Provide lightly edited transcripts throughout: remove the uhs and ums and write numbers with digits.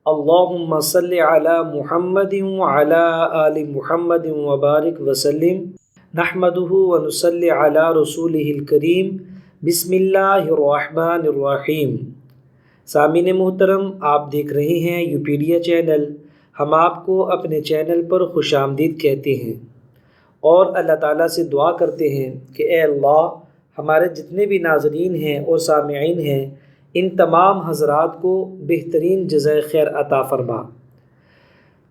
اللہم صلی علی محمد وعلی آل محمد وبارک وسلم نحمدہ ونصلی علی رسولہ الکریم بسم اللہ الرحمن الرحیم۔ سامعین محترم، آپ دیکھ رہے ہیں یوپیڈیا چینل۔ ہم آپ کو اپنے چینل پر خوش آمدید کہتے ہیں اور اللہ تعالیٰ سے دعا کرتے ہیں کہ اے اللہ، ہمارے جتنے بھی ناظرین ہیں اور سامعین ہیں، ان تمام حضرات کو بہترین جزائے خیر عطا فرما۔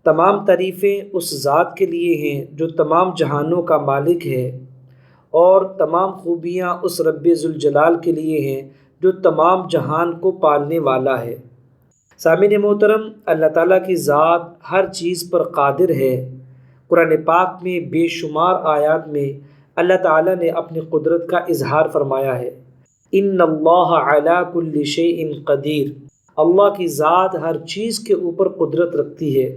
تمام تعریفیں اس ذات کے لیے ہیں جو تمام جہانوں کا مالک ہے، اور تمام خوبیاں اس رب ذوالجلال کے لیے ہیں جو تمام جہان کو پالنے والا ہے۔ سامعین محترم، اللہ تعالیٰ کی ذات ہر چیز پر قادر ہے۔ قرآن پاک میں بے شمار آیات میں اللہ تعالیٰ نے اپنی قدرت کا اظہار فرمایا ہے۔ ان اللہ علی کل شیء قدیر، اللہ کی ذات ہر چیز کے اوپر قدرت رکھتی ہے،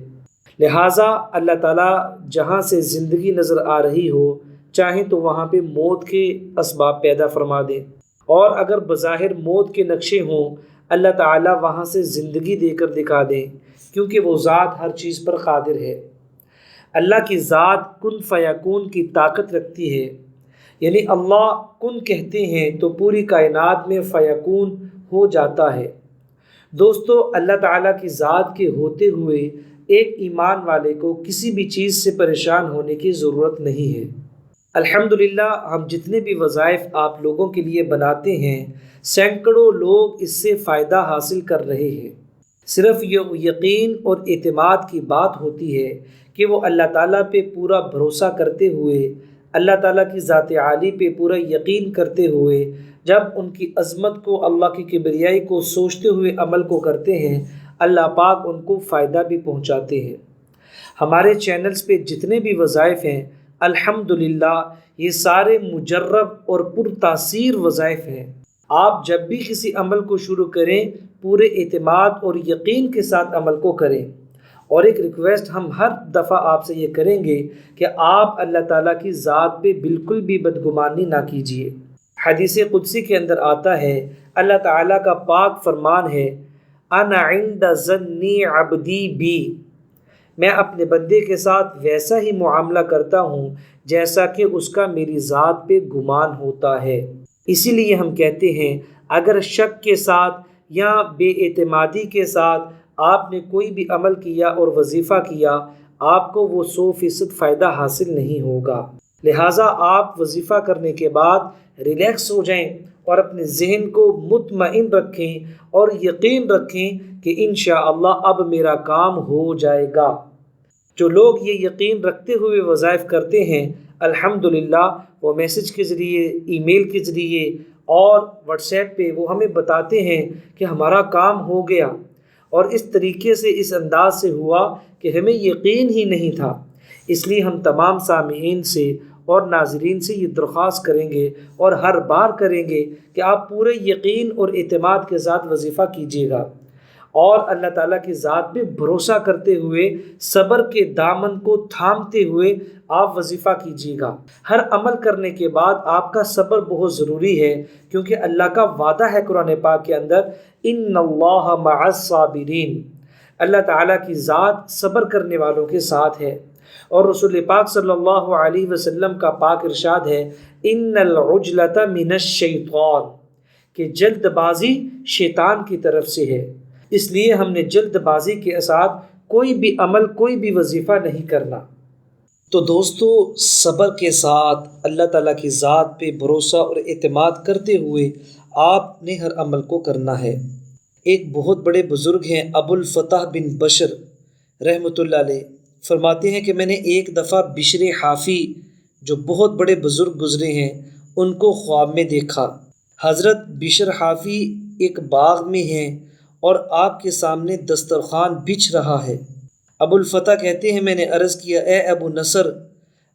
لہٰذا اللہ تعالیٰ جہاں سے زندگی نظر آ رہی ہو چاہیں تو وہاں پہ موت کے اسباب پیدا فرما دیں، اور اگر بظاہر موت کے نقشے ہوں اللہ تعالیٰ وہاں سے زندگی دے کر دکھا دیں، کیونکہ وہ ذات ہر چیز پر قادر ہے۔ اللہ کی ذات کن فیکون کی طاقت رکھتی ہے، یعنی اللہ کن کہتے ہیں تو پوری کائنات میں فیکون ہو جاتا ہے۔ دوستو، اللہ تعالیٰ کی ذات کے ہوتے ہوئے ایک ایمان والے کو کسی بھی چیز سے پریشان ہونے کی ضرورت نہیں ہے۔ الحمدللہ، ہم جتنے بھی وظائف آپ لوگوں کے لیے بناتے ہیں، سینکڑوں لوگ اس سے فائدہ حاصل کر رہے ہیں۔ صرف یہ یقین اور اعتماد کی بات ہوتی ہے کہ وہ اللہ تعالیٰ پہ پورا بھروسہ کرتے ہوئے، اللہ تعالیٰ کی ذات عالی پہ پورا یقین کرتے ہوئے، جب ان کی عظمت کو، اللہ کی کبریائی کو سوچتے ہوئے عمل کو کرتے ہیں، اللہ پاک ان کو فائدہ بھی پہنچاتے ہیں۔ ہمارے چینلز پہ جتنے بھی وظائف ہیں، الحمدللہ یہ سارے مجرب اور پرتاثیر وظائف ہیں۔ آپ جب بھی کسی عمل کو شروع کریں، پورے اعتماد اور یقین کے ساتھ عمل کو کریں۔ اور ایک ریکویسٹ ہم ہر دفعہ آپ سے یہ کریں گے کہ آپ اللہ تعالیٰ کی ذات پہ بالکل بھی بدگمانی نہ کیجیے۔ حدیث قدسی کے اندر آتا ہے، اللہ تعالیٰ کا پاک فرمان ہے، انا عند ظن عبدی بی، میں اپنے بندے کے ساتھ ویسا ہی معاملہ کرتا ہوں جیسا کہ اس کا میری ذات پہ گمان ہوتا ہے۔ اسی لیے ہم کہتے ہیں، اگر شک کے ساتھ یا بے اعتمادی کے ساتھ آپ نے کوئی بھی عمل کیا اور وظیفہ کیا، آپ کو وہ 100% فائدہ حاصل نہیں ہوگا۔ لہٰذا آپ وظیفہ کرنے کے بعد ریلیکس ہو جائیں اور اپنے ذہن کو مطمئن رکھیں اور یقین رکھیں کہ انشاءاللہ اب میرا کام ہو جائے گا۔ جو لوگ یہ یقین رکھتے ہوئے وظائف کرتے ہیں، الحمدللہ وہ میسج کے ذریعے، ای میل کے ذریعے اور واٹس ایپ پہ وہ ہمیں بتاتے ہیں کہ ہمارا کام ہو گیا، اور اس طریقے سے، اس انداز سے ہوا کہ ہمیں یقین ہی نہیں تھا۔ اس لیے ہم تمام سامعین سے اور ناظرین سے یہ درخواست کریں گے اور ہر بار کریں گے کہ آپ پورے یقین اور اعتماد کے ساتھ وظیفہ کیجیے گا، اور اللہ تعالیٰ کی ذات پہ بھروسہ کرتے ہوئے، صبر کے دامن کو تھامتے ہوئے آپ وظیفہ کیجیے گا۔ ہر عمل کرنے کے بعد آپ کا صبر بہت ضروری ہے، کیونکہ اللہ کا وعدہ ہے قرآن پاک کے اندر، ان اللہ مع الصابرین، اللہ تعالیٰ کی ذات صبر کرنے والوں کے ساتھ ہے۔ اور رسول پاک صلی اللہ علیہ وسلم کا پاک ارشاد ہے، ان العجلۃ من الشیطان، کہ جلد بازی شیطان کی طرف سے ہے۔ اس لیے ہم نے جلد بازی کے ساتھ کوئی بھی عمل، کوئی بھی وظیفہ نہیں کرنا۔ تو دوستو، صبر کے ساتھ اللہ تعالیٰ کی ذات پہ بھروسہ اور اعتماد کرتے ہوئے آپ نے ہر عمل کو کرنا ہے۔ ایک بہت بڑے بزرگ ہیں، ابو الفتح بن بشر رحمۃ اللہ علیہ، فرماتے ہیں کہ میں نے ایک دفعہ بشر حافی، جو بہت بڑے بزرگ گزرے ہیں، ان کو خواب میں دیکھا۔ حضرت بشر حافی ایک باغ میں ہیں اور آپ کے سامنے دسترخوان بچھ رہا ہے۔ ابو الفتح کہتے ہیں، میں نے عرض کیا، اے ابو نصر۔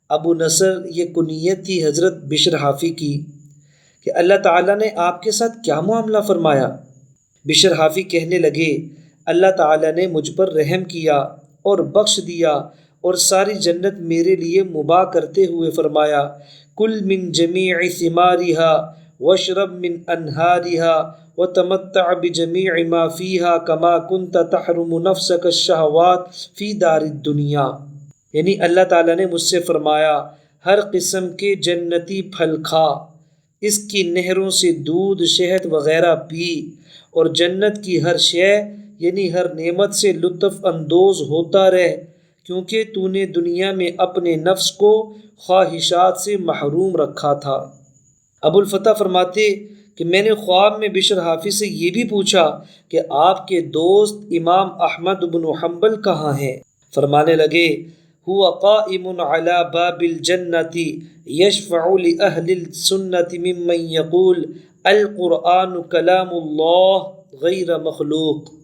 ابو نصر یہ کنیت تھی حضرت بشر حافی کی، کہ اللہ تعالیٰ نے آپ کے ساتھ کیا معاملہ فرمایا؟ بشر حافی کہنے لگے، اللہ تعالیٰ نے مجھ پر رحم کیا اور بخش دیا، اور ساری جنت میرے لیے مباح کرتے ہوئے فرمایا، کل من جمیع ثمارها واشرب من انہارها وتمتع بجميع ما فيها كما كنت تحرم نفسك الشهوات في دار الدنيا۔ یعنی اللہ تعالیٰ نے مجھ سے فرمایا ہر قسم کے جنتی پھل کھا، اس کی نہروں سے دودھ شہد وغیرہ پی، اور جنت کی ہر شے یعنی ہر نعمت سے لطف اندوز ہوتا رہ، کیونکہ تو نے دنیا میں اپنے نفس کو خواہشات سے محروم رکھا تھا۔ ابو الفتح فرماتے کہ میں نے خواب میں بشر حافظ سے یہ بھی پوچھا کہ آپ کے دوست امام احمد بن حنبل کہاں ہیں؟ فرمانے لگے هو قائم على باب الجنة يشفع لأهل السنة ممن يقول القرآن كلام الله غیر مخلوق۔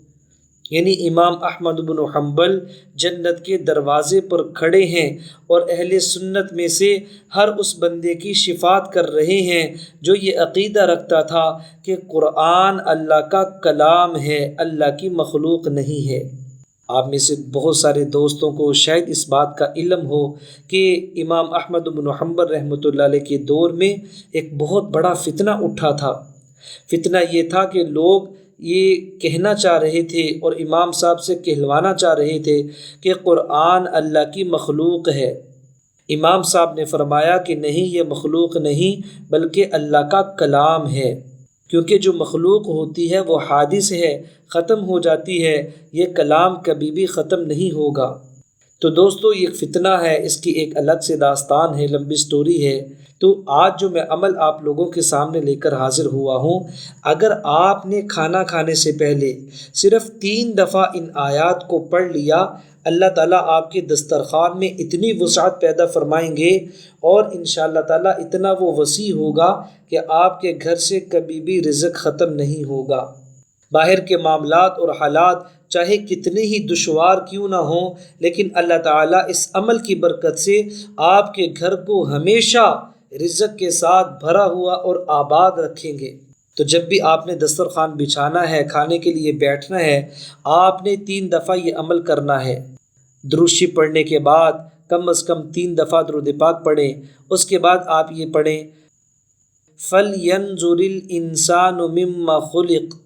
یعنی امام احمد بن حنبل جنت کے دروازے پر کھڑے ہیں اور اہل سنت میں سے ہر اس بندے کی شفاعت کر رہے ہیں جو یہ عقیدہ رکھتا تھا کہ قرآن اللہ کا کلام ہے، اللہ کی مخلوق نہیں ہے۔ آپ میں سے بہت سارے دوستوں کو شاید اس بات کا علم ہو کہ امام احمد بن حنبل رحمۃ اللہ علیہ کے دور میں ایک بہت بڑا فتنہ اٹھا تھا۔ فتنہ یہ تھا کہ لوگ یہ کہنا چاہ رہے تھے اور امام صاحب سے کہلوانا چاہ رہے تھے کہ قرآن اللہ کی مخلوق ہے۔ امام صاحب نے فرمایا کہ نہیں، یہ مخلوق نہیں بلکہ اللہ کا کلام ہے، کیونکہ جو مخلوق ہوتی ہے وہ حادث ہے، ختم ہو جاتی ہے، یہ کلام کبھی بھی ختم نہیں ہوگا۔ تو دوستو یہ فتنہ ہے، اس کی ایک الگ سے داستان ہے، لمبی سٹوری ہے۔ تو آج جو میں عمل آپ لوگوں کے سامنے لے کر حاضر ہوا ہوں، اگر آپ نے کھانا کھانے سے پہلے صرف 3 دفعہ ان آیات کو پڑھ لیا، اللہ تعالیٰ آپ کے دسترخوان میں اتنی وسعت پیدا فرمائیں گے اور انشاءاللہ تعالیٰ اتنا وہ وسیع ہوگا کہ آپ کے گھر سے کبھی بھی رزق ختم نہیں ہوگا۔ باہر کے معاملات اور حالات چاہے کتنے ہی دشوار کیوں نہ ہوں، لیکن اللہ تعالیٰ اس عمل کی برکت سے آپ کے گھر کو ہمیشہ رزق کے ساتھ بھرا ہوا اور آباد رکھیں گے۔ تو جب بھی آپ نے دسترخوان بچھانا ہے، کھانے کے لیے بیٹھنا ہے، آپ نے 3 دفعہ یہ عمل کرنا ہے۔ درود شریف پڑھنے کے بعد کم از کم 3 دفعہ درود پاک پڑھیں۔ اس کے بعد آپ یہ پڑھیں فَلْيَنْظُرِ الْإِنسَانُ مِمَّا خُلِقَ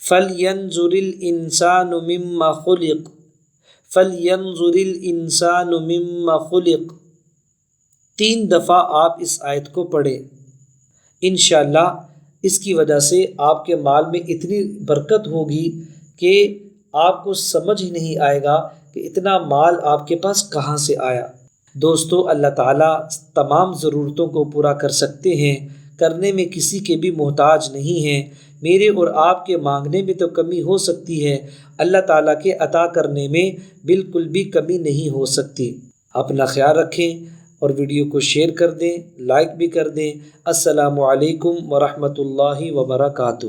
فَلْيَنْظُرِ الْإِنسَانُ مِمَّا خُلِقَ فَلْيَنْظُرِ الْإِنسَانُ مِمَّا خُلِقَ 3 دفعہ آپ اس آیت کو پڑھیں۔ انشاءاللہ اس کی وجہ سے آپ کے مال میں اتنی برکت ہوگی کہ آپ کو سمجھ ہی نہیں آئے گا کہ اتنا مال آپ کے پاس کہاں سے آیا۔ دوستو اللہ تعالیٰ تمام ضرورتوں کو پورا کر سکتے ہیں، کرنے میں کسی کے بھی محتاج نہیں ہیں۔ میرے اور آپ کے مانگنے میں تو کمی ہو سکتی ہے، اللہ تعالیٰ کے عطا کرنے میں بالکل بھی کمی نہیں ہو سکتی۔ اپنا خیال رکھیں اور ویڈیو کو شیئر کر دیں، لائک بھی کر دیں۔ السلام علیکم ورحمۃ اللہ وبرکاتہ۔